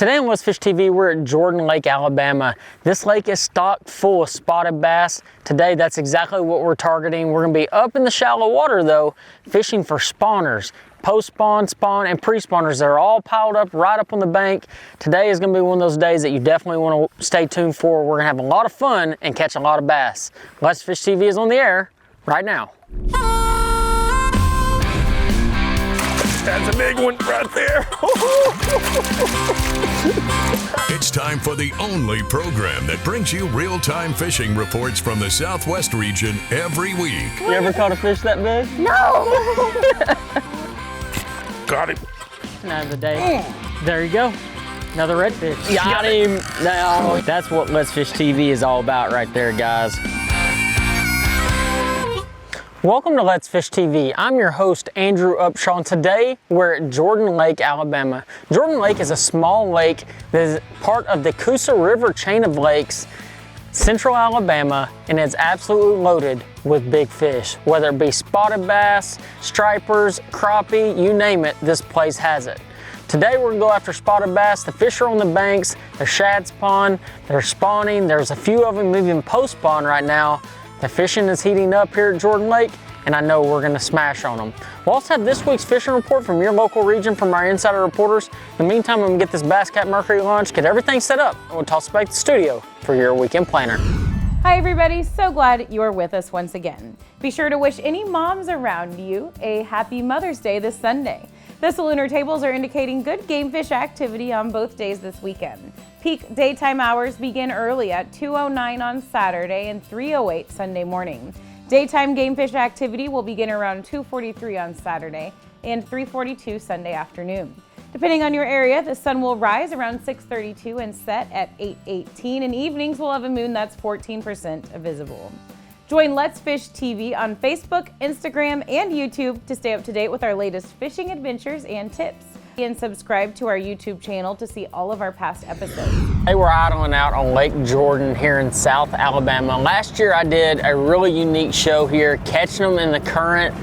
Today on Let's Fish TV, we're at Jordan Lake, Alabama. This lake is stocked full of spotted bass. Today, that's exactly what we're targeting. We're gonna be up in the shallow water though, fishing for spawners. Post-spawn, spawn, and pre-spawners. They're all piled up right up on the bank. Today is gonna be one of those days that you definitely wanna stay tuned for. We're gonna have a lot of fun and catch a lot of bass. Let's Fish TV is on the air right now. That's a big one right there. It's time for the only program that brings you real-time fishing reports from the Southwest region every week. You ever caught a fish that big? No! Got it. Not the day. There you go. Another redfish. Got him. Now, that's what Let's Fish TV is all about right there, guys. Welcome to Let's Fish TV. I'm your host, Andrew Upshaw, and today we're at Jordan Lake, Alabama. Jordan Lake is a small lake that is part of the Coosa River chain of lakes, central Alabama, and it's absolutely loaded with big fish. Whether it be spotted bass, stripers, crappie, you name it, this place has it. Today we're gonna go after spotted bass. The fish are on the banks, they're shad spawn, they're spawning. There's a few of them even post-spawn right now. The fishing is heating up here at Jordan Lake, and I know we're gonna smash on them. We'll also have this week's fishing report from your local region from our insider reporters. In the meantime, I'm gonna get this Bass Cat Mercury launch, get everything set up, and we'll toss it back to the studio for your weekend planner. Hi everybody, so glad you are with us once again. Be sure to wish any moms around you a happy Mother's Day this Sunday. The Saloon tables are indicating good game fish activity on both days this weekend. Peak daytime hours begin early at 2:09 on Saturday and 3:08 Sunday morning. Daytime game fish activity will begin around 2:43 on Saturday and 3:42 Sunday afternoon. Depending on your area, the sun will rise around 6:32 and set at 8:18, and evenings will have a moon that's 14% visible. Join Let's Fish TV on Facebook, Instagram, and YouTube to stay up to date with our latest fishing adventures and tips. And subscribe to our YouTube channel to see all of our past episodes. Hey, we're idling out on Lake Jordan here in South Alabama. Last year I did a really unique show here, catching them in the current,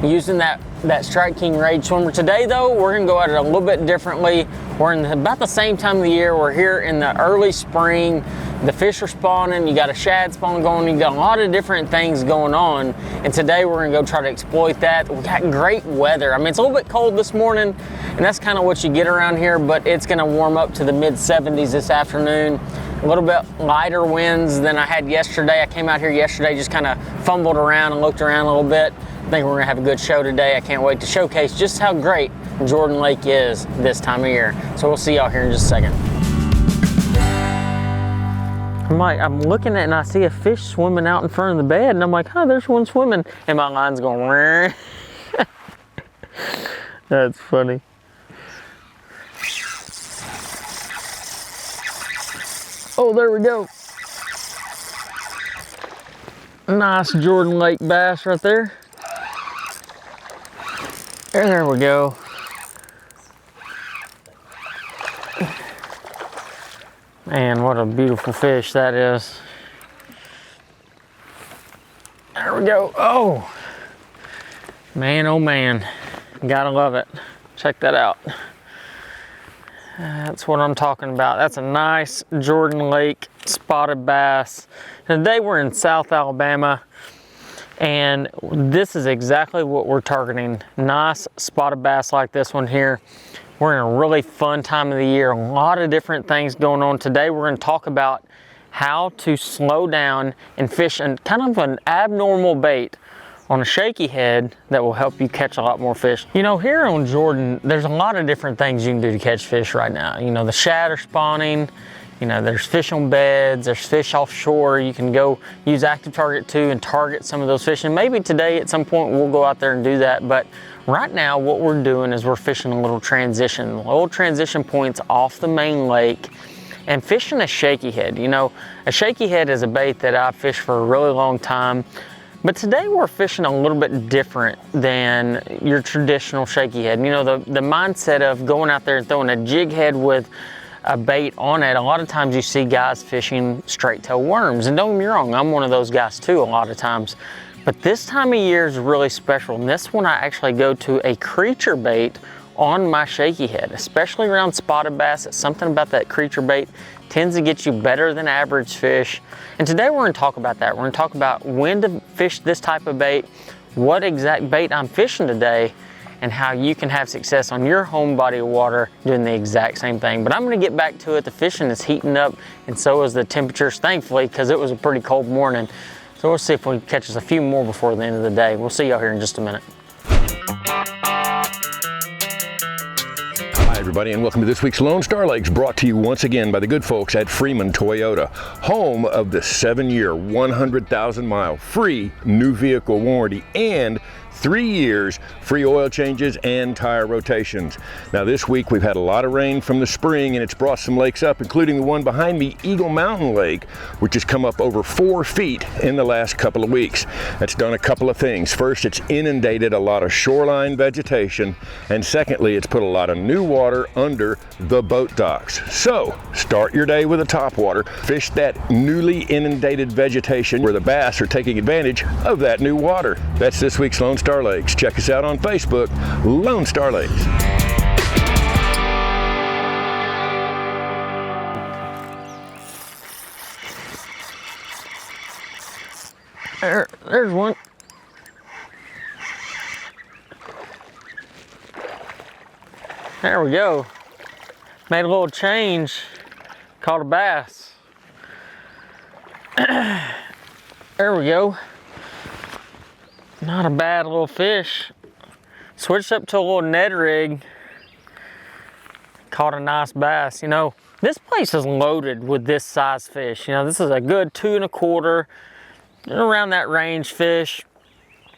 using that Strike King Rage swimmer. Today though, we're gonna go at it a little bit differently. We're in about the same time of the year. We're here in the early spring. The fish are spawning, you got a shad spawn going, you got a lot of different things going on. And today we're gonna go try to exploit that. We got great weather. I mean, it's a little bit cold this morning, and that's kind of what you get around here, but it's gonna warm up to the mid-70s this afternoon. A little bit lighter winds than I had yesterday. I came out here yesterday, just kind of fumbled around and looked around a little bit. I think we're gonna have a good show today. I can't wait to showcase just how great Jordan Lake is this time of year. So we'll see y'all here in just a second. I'm looking at it and I see a fish swimming out in front of the bed, and I'm like, oh, there's one swimming. And my line's going, that's funny. Oh, there we go. Nice Jordan Lake bass right there. There we go. Man, what a beautiful fish that is. There we go. Oh, man, gotta love it. Check that out. That's what I'm talking about. That's a nice Jordan Lake spotted bass. Today we're in South Alabama, and this is exactly what we're targeting. Nice spotted bass like this one here. We're in a really fun time of the year. A lot of different things going on. Today we're going to talk about how to slow down and fish kind of an abnormal bait on a shaky head that will help you catch a lot more fish. You know, here on Jordan, there's a lot of different things you can do to catch fish right now. You know, the shad are spawning. You know, there's fish on beds, there's fish offshore. You can go use Active Target 2 and target some of those fish. And maybe today at some point we'll go out there and do that. But right now what we're doing is we're fishing a little transition points off the main lake and fishing a shaky head. You know, a shaky head is a bait that I've fished for a really long time. But today we're fishing a little bit different than your traditional shaky head. You know, the mindset of going out there and throwing a jig head with a bait on it. A lot of times you see guys fishing straight tail worms, and don't get me wrong, I'm one of those guys too a lot of times. But this time of year is really special, and this one I actually go to a creature bait on my shaky head, especially around spotted bass. It's something about that creature bait tends to get you better than average fish. And today we're gonna talk about that. We're gonna talk about when to fish this type of bait, what exact bait I'm fishing today, and how you can have success on your home body of water doing the exact same thing. But I'm gonna get back to it. The fishing is heating up, and so is the temperatures, thankfully, because it was a pretty cold morning. So we'll see if we can catch us a few more before the end of the day. We'll see y'all here in just a minute. Hi everybody, and welcome to this week's Lonestar Lakes, brought to you once again by the good folks at Freeman Toyota, home of the 7-year, 100,000-mile free new vehicle warranty and 3 years free oil changes and tire rotations. Now this week we've had a lot of rain from the spring, and it's brought some lakes up, including the one behind me, Eagle Mountain Lake, which has come up over 4 feet in the last couple of weeks. That's done a couple of things. First, it's inundated a lot of shoreline vegetation, and secondly, it's put a lot of new water under the boat docks. So start your day with a topwater, fish that newly inundated vegetation where the bass are taking advantage of that new water. That's this week's Lone Star Lakes. Check us out on Facebook, Lone Star Lakes. There's one. There we go. Made a little change, caught a bass. There we go. Not a bad little fish. Switched up to a little Ned rig. Caught a nice bass. You know, this place is loaded with this size fish. You know, this is a good 2 1/4, around that range fish.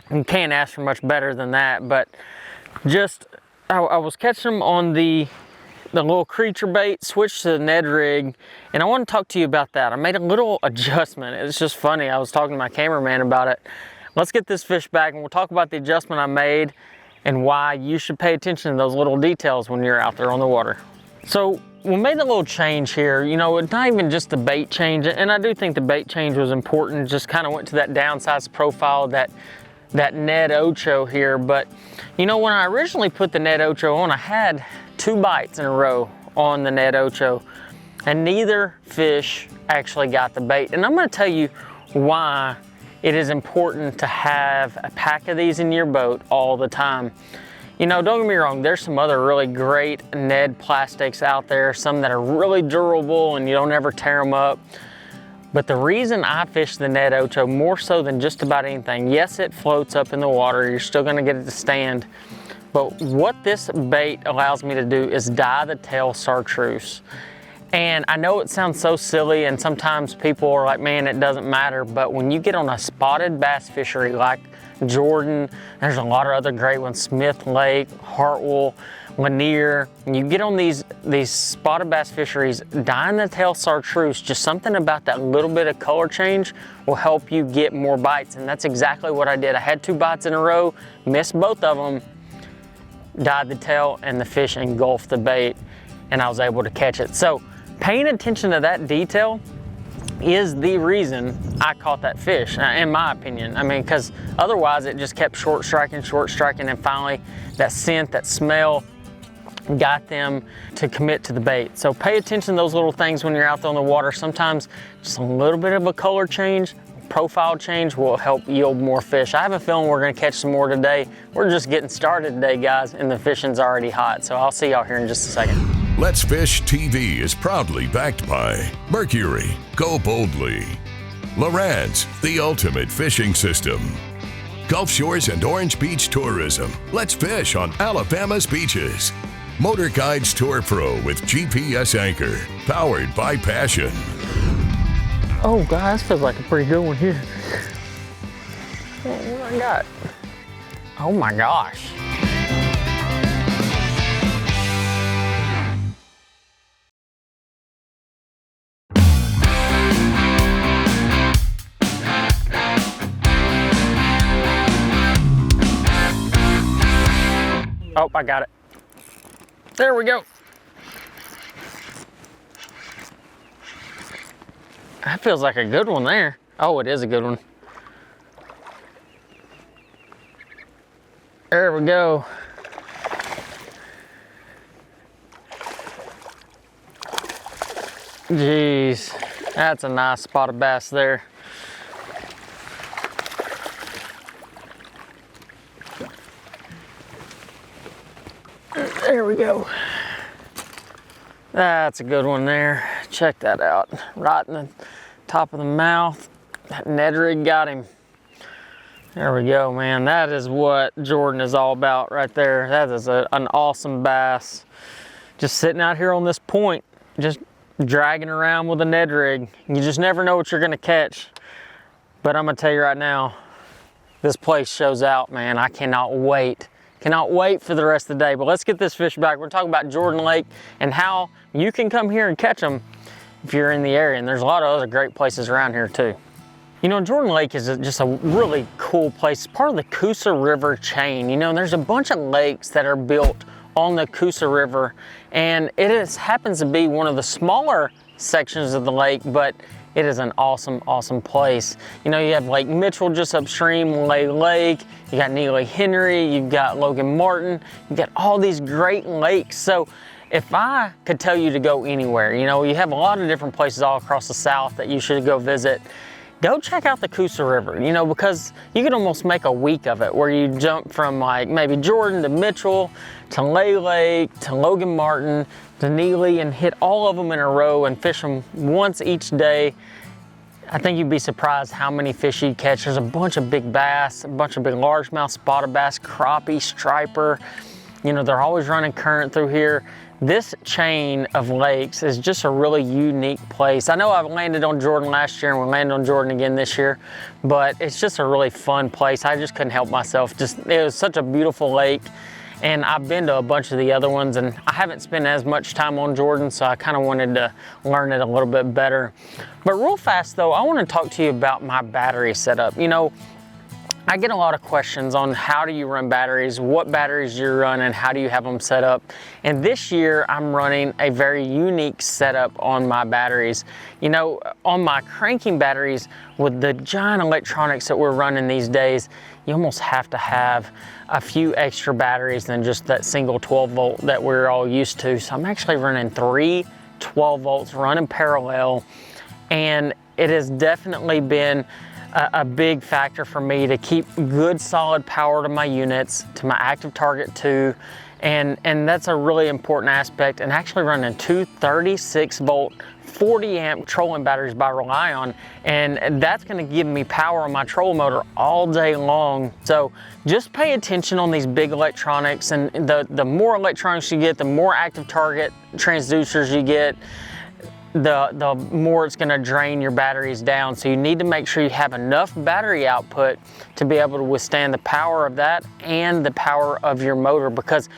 You can't ask for much better than that, but just, I was catching them on the little creature bait, switched to the Ned rig, and I want to talk to you about that. I made a little adjustment. It's just funny. I was talking to my cameraman about it. Let's get this fish back, and we'll talk about the adjustment I made and why you should pay attention to those little details when you're out there on the water. So we made a little change here. You know, it's not even just the bait change, and I do think the bait change was important. Just kind of went to that downsized profile, that Ned Ocho here. But you know, when I originally put the Ned Ocho on, I had 2 bites in a row on the Ned Ocho, and neither fish actually got the bait. And I'm going to tell you why it is important to have a pack of these in your boat all the time. You know, don't get me wrong, there's some other really great Ned plastics out there, some that are really durable and you don't ever tear them up. But the reason I fish the Ned Ocho more so than just about anything, yes, it floats up in the water, you're still gonna get it to stand, but what this bait allows me to do is dye the tail chartreuse. And I know it sounds so silly, and sometimes people are like, man, it doesn't matter, but when you get on a spotted bass fishery like Jordan, there's a lot of other great ones, Smith Lake, Hartwell, Lanier, and you get on these spotted bass fisheries, dyeing the tail chartreuse, just something about that little bit of color change will help you get more bites, and that's exactly what I did. I had 2 bites in a row, missed both of them, dyed the tail, and the fish engulfed the bait, and I was able to catch it. So paying attention to that detail is the reason I caught that fish, in my opinion. I mean, because otherwise it just kept short striking, and finally that scent, that smell got them to commit to the bait. So pay attention to those little things when you're out there on the water. Sometimes just a little bit of a color change, profile change will help yield more fish. I have a feeling we're gonna catch some more today. We're just getting started today, guys, and the fishing's already hot. So I'll see y'all here in just a second. Let's Fish TV is proudly backed by Mercury, Go Boldly, Lorenz, the ultimate fishing system, Gulf Shores and Orange Beach Tourism. Let's fish on Alabama's beaches. Motor Guides Tour Pro with GPS anchor, powered by Passion. Oh, guys, feels like a pretty good one here. What I got? Oh my gosh. Oh, I got it. There we go. That feels like a good one there. Oh, it is a good one. There we go. Jeez, that's a nice spotted bass there. There we go. That's a good one there. Check that out. Right in the top of the mouth. That Ned rig got him. There we go, man. That is what Jordan is all about right there. That is an awesome bass. Just sitting out here on this point, just dragging around with a Ned rig. You just never know what you're gonna catch. But I'm gonna tell you right now, this place shows out, man. I cannot wait. Cannot wait for the rest of the day. But let's get this fish back. We're talking about Jordan Lake and how you can come here and catch them if you're in the area. And there's a lot of other great places around here too. You know, Jordan Lake is just a really cool place. It's part of the Coosa River chain. You know, there's a bunch of lakes that are built on the Coosa River, and it happens to be one of the smaller sections of the lake, but it is an awesome, awesome place. You know, you have Lake Mitchell just upstream, Lake, you got Neely Henry, you've got Logan Martin, you've got all these great lakes. So if I could tell you to go anywhere, you know, you have a lot of different places all across the South that you should go visit. Go check out the Coosa River, you know, because you can almost make a week of it where you jump from like maybe Jordan to Mitchell to Lake to Logan Martin to Neely and hit all of them in a row and fish them once each day. I think you'd be surprised how many fish you catch. There's a bunch of big bass, a bunch of big largemouth, spotted bass, crappie, striper. You know, they're always running current through here. This chain of lakes is just a really unique place. I know I've landed on Jordan last year and we landed on Jordan again this year, but it's just a really fun place. I just couldn't help myself. It was such a beautiful lake, and I've been to a bunch of the other ones and I haven't spent as much time on Jordan, so I kind of wanted to learn it a little bit better. But real fast though, I want to talk to you about my battery setup. You know, I get a lot of questions on how do you run batteries, what batteries you run, and how do you have them set up. And this year I'm running a very unique setup on my batteries. You know, on my cranking batteries with the giant electronics that we're running these days, you almost have to have a few extra batteries than just that single 12 volt that we're all used to. So I'm actually running 3 12 volts running parallel, and it has definitely been a big factor for me to keep good solid power to my units, to my active target 2, and that's a really important aspect. And actually running 2 36 volt 40 amp trolling batteries by Relion, and that's going to give me power on my troll motor all day long. So just pay attention on these big electronics, and the more electronics you get, the more active target transducers you get, the more it's going to drain your batteries down. So you need to make sure you have enough battery output to be able to withstand the power of that and the power of your motor, because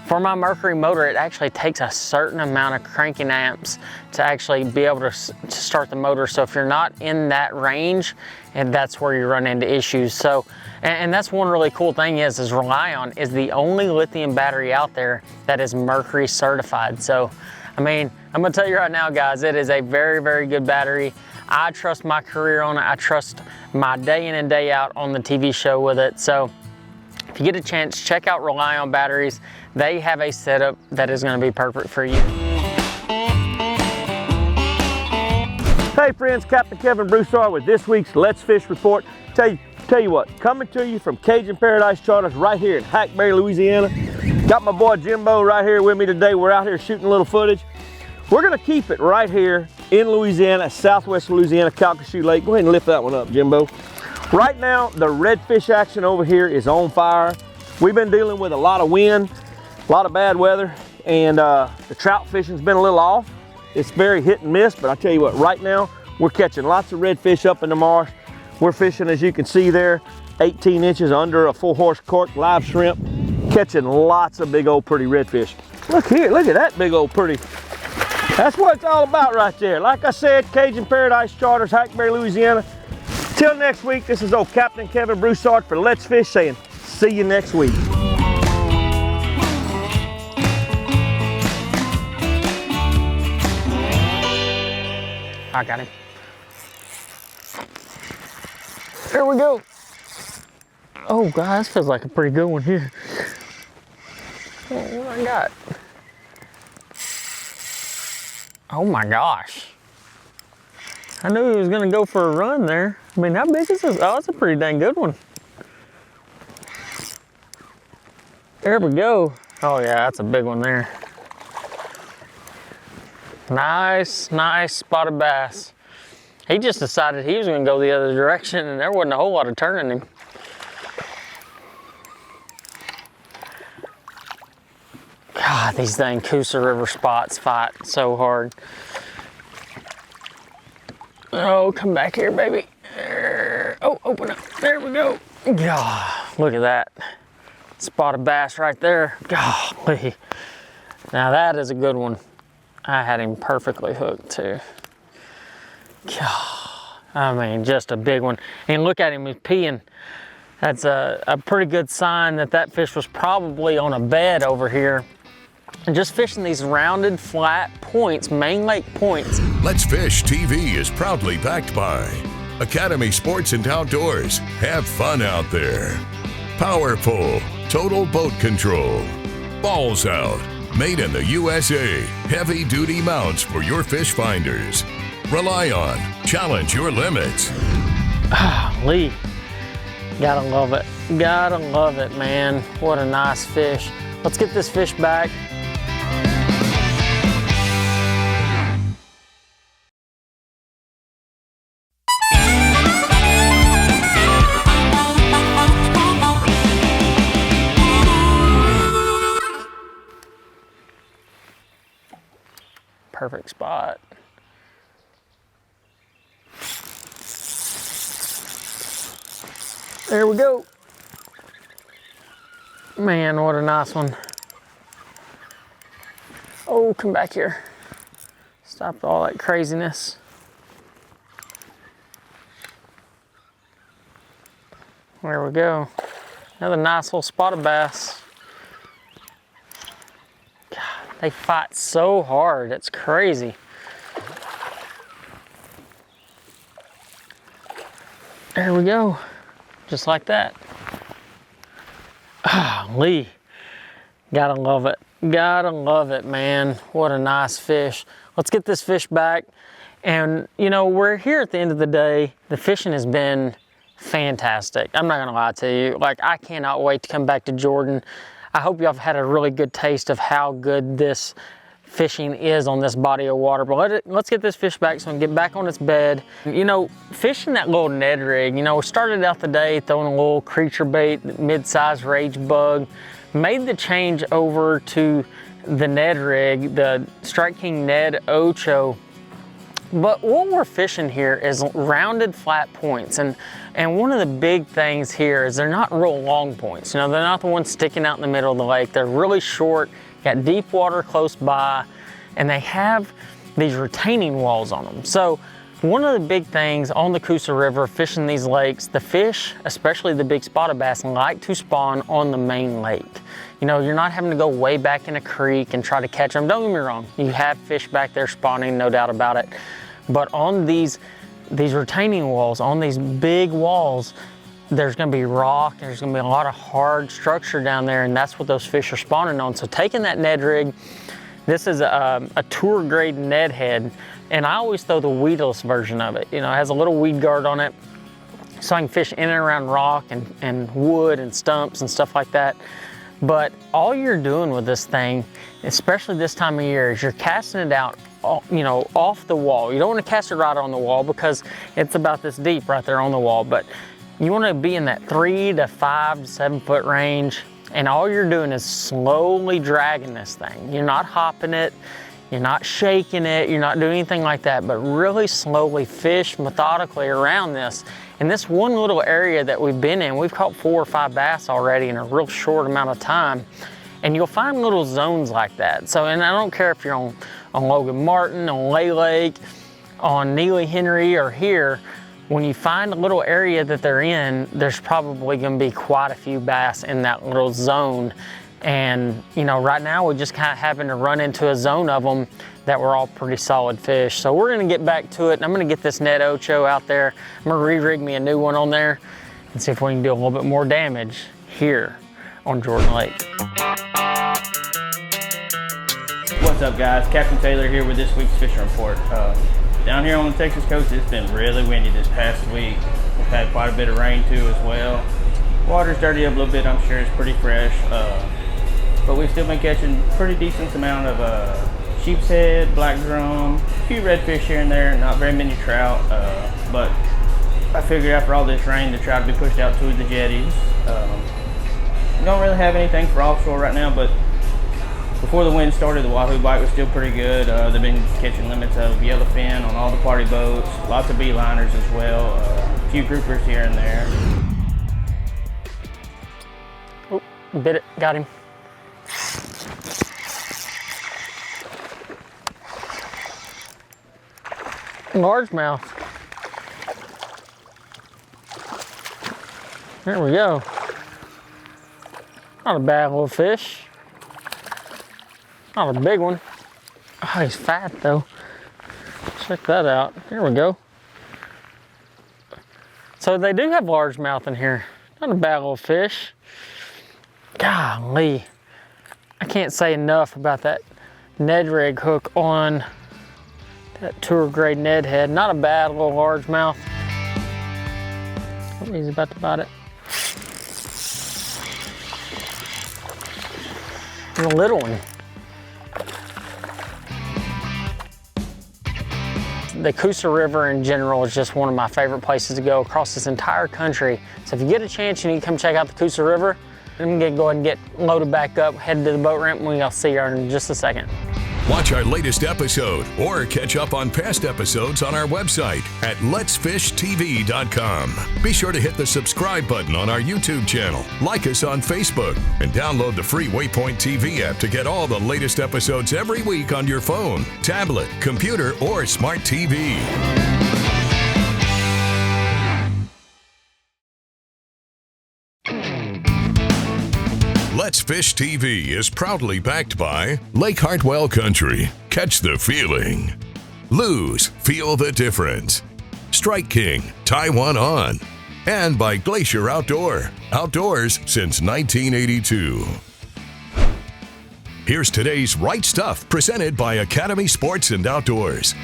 for my Mercury motor, it actually takes a certain amount of cranking amps to actually be able to start the motor. So if you're not in that range, and that's where you run into issues. So, and that's one really cool thing is Relion is the only lithium battery out there that is Mercury certified. So, I mean, I'm gonna tell you right now, guys, it is a very, very good battery. I trust my career on it. I trust my day in and day out on the TV show with it. So if you get a chance, check out Relion batteries. They have a setup that is gonna be perfect for you. Hey friends, Captain Kevin Broussard with this week's Let's Fish Report. Tell you what, coming to you from Cajun Paradise Charters right here in Hackberry, Louisiana. Got my boy Jimbo right here with me today. We're out here shooting a little footage. We're gonna keep it right here in Louisiana, Southwest Louisiana, Calcasieu Lake. Go ahead and lift that one up, Jimbo. Right now, the redfish action over here is on fire. We've been dealing with a lot of wind, a lot of bad weather, and the trout fishing's been a little off. It's very hit and miss, but I tell you what, right now, we're catching lots of redfish up in the marsh. We're fishing, as you can see there, 18 inches under a 4-horse cork live shrimp, catching lots of big old pretty redfish. Look here, look at that big old pretty. That's what it's all about right there. Like I said, Cajun Paradise Charters, Hackberry, Louisiana. Till next week, this is old Captain Kevin Broussard for Let's Fish saying, see you next week. I got him. There we go. Oh God, this feels like a pretty good one here. Oh, what I got? Oh my gosh. I knew he was gonna go for a run there. I mean, how big is this? Oh, it's a pretty dang good one. There we go. Oh yeah, that's a big one there. Nice, nice spotted bass. He just decided he was gonna go the other direction and there wasn't a whole lot of turning him. God, these dang Coosa River spots fight so hard. Oh, come back here, baby. Oh, open up. There we go. God, look at that. Spotted bass right there. Golly. Now that is a good one. I had him perfectly hooked too. God, I mean, just a big one. And look at him, he's peeing. That's a pretty good sign that that fish was probably on a bed over here. And just fishing these rounded, flat points, main lake points. Let's Fish TV is proudly backed by Academy Sports and Outdoors. Have fun out there. Power Pull, Total Boat Control. Balls Out, made in the USA. Heavy duty mounts for your fish finders. Rely on, challenge your limits. Lee, gotta love it. Gotta love it, man. What a nice fish. Let's get this fish back. Perfect spot. There we go. Man, what a nice one. Oh, come back here. Stop all that craziness. There we go. Another nice little spotted bass. They fight so hard, it's crazy. There we go, just like that. Lee, gotta love it. Gotta love it, man. What a nice fish. Let's get this fish back. And you know, we're here at the end of the day. The fishing has been fantastic. I'm not gonna lie to you. Like, I cannot wait to come back to Jordan. I hope y'all have had a really good taste of how good this fishing is on this body of water. But let's get this fish back so we can get back on its bed. You know, fishing that little Ned rig, you know, we started out the day throwing a little creature bait, mid-size rage bug, made the change over to the Ned rig, the Strike King Ned Ocho. But what we're fishing here is rounded flat points. And one of the big things here is they're not real long points. You know, they're not the ones sticking out in the middle of the lake. They're really short, got deep water close by, and they have these retaining walls on them. So one of the big things on the Coosa River, fishing these lakes, the fish, especially the big spotted bass, like to spawn on the main lake. You know, you're not having to go way back in a creek and try to catch them. Don't get me wrong, you have fish back there spawning, no doubt about it. But on these retaining walls, on these big walls, there's gonna be rock, there's gonna be a lot of hard structure down there, and that's what those fish are spawning on. So taking that Ned rig, this is a tour grade Ned head, and I always throw the weedless version of it. You know, it has a little weed guard on it, so I can fish in and around rock and wood and stumps and stuff like that. But all you're doing with this thing, especially this time of year, is you're casting it out, you know, off the wall. You don't want to cast it right on the wall because it's about this deep right there on the wall, but you want to be in that 3 to 5 to 7 foot range, and all you're doing is slowly dragging this thing. You're not hopping it, you're not shaking it, you're not doing anything like that, but really slowly fish methodically around this. In this one little area that we've been in, we've caught 4 or 5 bass already in a real short amount of time. And you'll find little zones like that. So, and I don't care if you're on Logan Martin, on Lay Lake, on Neely Henry, or here, when you find a little area that they're in, there's probably gonna be quite a few bass in that little zone. And you know, right now we just kind of happen to run into a zone of them that were all pretty solid fish. So we're gonna get back to it, and I'm gonna get this Ned Ocho out there. I'm gonna re-rig me a new one on there and see if we can do a little bit more damage here on Jordan Lake. What's up, guys? Captain Taylor here with this week's fishing report. Down here on the Texas coast, it's been really windy this past week. We've had quite a bit of rain too as well. Water's dirty up a little bit, I'm sure it's pretty fresh. But we've still been catching pretty decent amount of sheep's head, black drum, a few redfish here and there, not very many trout. But I figured after all this rain, the trout would be pushed out to the jetties. We don't really have anything for offshore right now, but before the wind started, the wahoo bite was still pretty good. They've been catching limits of yellowfin on all the party boats, lots of beeliners as well, a few groupers here and there. Oh, bit it, got him. Largemouth. There we go. Not a bad little fish. Not a big one. Oh, he's fat though. Check that out. Here we go. So they do have largemouth in here. Not a bad little fish. Golly. I can't say enough about that Ned rig hook on that tour grade Ned head. Not a bad little largemouth. Oh, he's about to bite it. A little one. The Coosa River in general is just one of my favorite places to go across this entire country. So if you get a chance, you need to come check out the Coosa River. I'm gonna go ahead and get loaded back up, head to the boat ramp, and we'll see you in just a second. Watch our latest episode or catch up on past episodes on our website at letsfishtv.com. Be sure to hit the subscribe button on our YouTube channel, like us on Facebook, and download the free Waypoint TV app to get all the latest episodes every week on your phone, tablet, computer, or smart TV. Let's Fish TV is proudly backed by Lake Hartwell Country, catch the feeling. Lose, feel the difference. Strike King, tie one on. And by Glacier Outdoor, outdoors since 1982. Here's today's Right Stuff, presented by Academy Sports and Outdoors.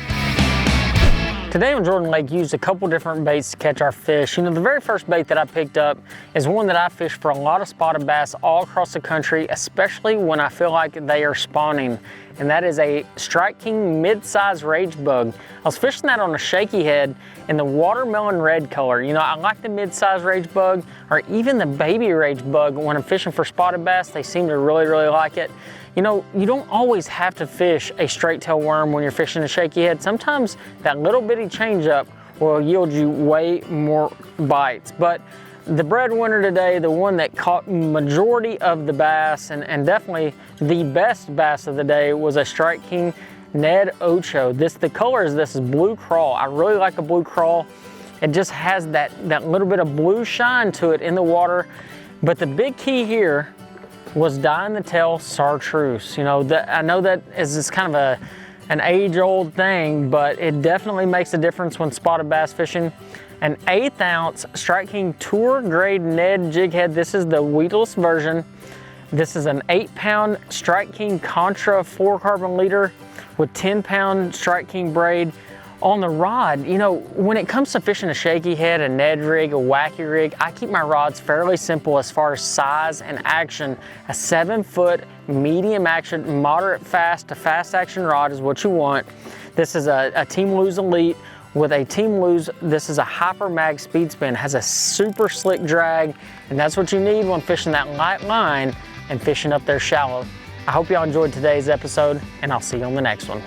Today on Jordan Lake, used a couple different baits to catch our fish. You know, the very first bait that I picked up is one that I fish for a lot of spotted bass all across the country, especially when I feel like they are spawning. And that is a Strike King mid-size rage bug. I was fishing that on a shaky head in the watermelon red color. You know, I like the mid-size rage bug, or even the baby rage bug. When I'm fishing for spotted bass, they seem to really, really like it. You know, you don't always have to fish a straight tail worm when you're fishing a shaky head. Sometimes that little bitty change up will yield you way more bites. But the breadwinner today, the one that caught majority of the bass and definitely the best bass of the day, was a Strike King Ned Ocho. The color is this is blue crawl. I really like a blue crawl. It just has that little bit of blue shine to it in the water. But the big key here was dyeing the tail chartreuse. You know, I know that is kind of an age-old thing, but it definitely makes a difference when spotted bass fishing. An 1/8 ounce Strike King Tour Grade Ned jig head. This is the weedless version. This is an 8-pound Strike King Contra 4-carbon leader with 10-pound Strike King braid. On the rod, you know, when it comes to fishing a shaky head, a Ned rig, a wacky rig, I keep my rods fairly simple as far as size and action. A 7-foot medium action, moderate fast to fast action rod is what you want. This is a Team Lose Elite with a Team Lose. This is a Hyper Mag speed spin, has a super slick drag, and that's what you need when fishing that light line and fishing up there shallow. I hope y'all enjoyed today's episode, and I'll see you on the next one.